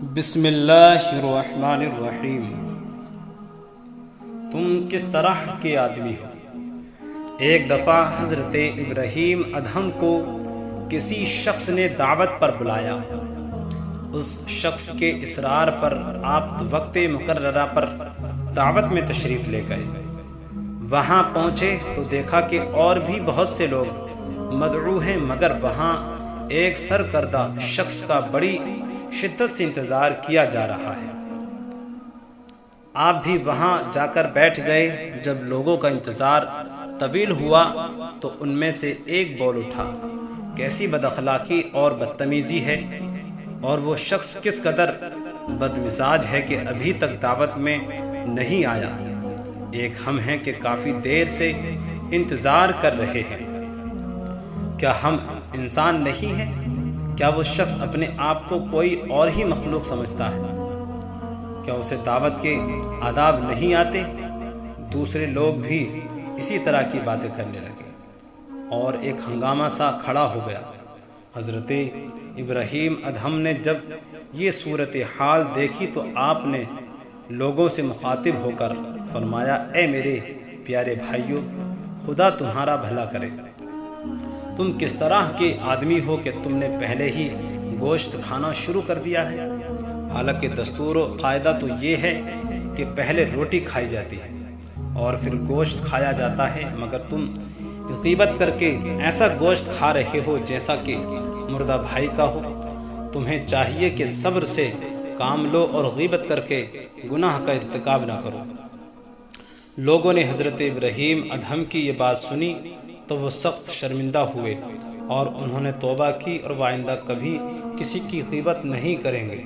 بسم اللہ الرحمن الرحیم۔ تم کس طرح کے آدمی ہو؟ ایک دفعہ حضرت ابراہیم ادہم کو کسی شخص نے دعوت پر بلایا۔ اس شخص کے اصرار پر آپ وقت مقررہ پر دعوت میں تشریف لے گئے۔ وہاں پہنچے تو دیکھا کہ اور بھی بہت سے لوگ مدعو ہیں، مگر وہاں ایک سرکردہ شخص کا بڑی شدت سے انتظار کیا جا رہا ہے۔ آپ بھی وہاں جا کر بیٹھ گئے۔ جب لوگوں کا انتظار طویل ہوا تو ان میں سے ایک بول اٹھا، کیسی بد اخلاقی اور بدتمیزی ہے، اور وہ شخص کس قدر بدمزاج ہے کہ ابھی تک دعوت میں نہیں آیا۔ ایک ہم ہیں کہ کافی دیر سے انتظار کر رہے ہیں۔ کیا ہم انسان نہیں ہیں؟ کیا وہ شخص اپنے آپ کو کوئی اور ہی مخلوق سمجھتا ہے؟ کیا اسے دعوت کے آداب نہیں آتے؟ دوسرے لوگ بھی اسی طرح کی باتیں کرنے لگے اور ایک ہنگامہ سا کھڑا ہو گیا۔ حضرت ابراہیم ادہم نے جب یہ صورتحال دیکھی تو آپ نے لوگوں سے مخاطب ہو کر فرمایا، اے میرے پیارے بھائیوں، خدا تمہارا بھلا کرے۔ تم کس طرح کے آدمی ہو کہ تم نے پہلے ہی گوشت کھانا شروع کر دیا ہے؟ حالانکہ دستور و قاعدہ تو یہ ہے کہ پہلے روٹی کھائی جاتی ہے اور پھر گوشت کھایا جاتا ہے، مگر تم غیبت کر کے ایسا گوشت کھا رہے ہو جیسا کہ مردہ بھائی کا ہو۔ تمہیں چاہیے کہ صبر سے کام لو اور غیبت کر کے گناہ کا ارتکاب نہ کرو۔ لوگوں نے حضرت ابراہیم ادہم کی یہ بات سنی تو وہ سخت شرمندہ ہوئے اور انہوں نے توبہ کی اور وہ آئندہ کبھی کسی کی غیبت نہیں کریں گے۔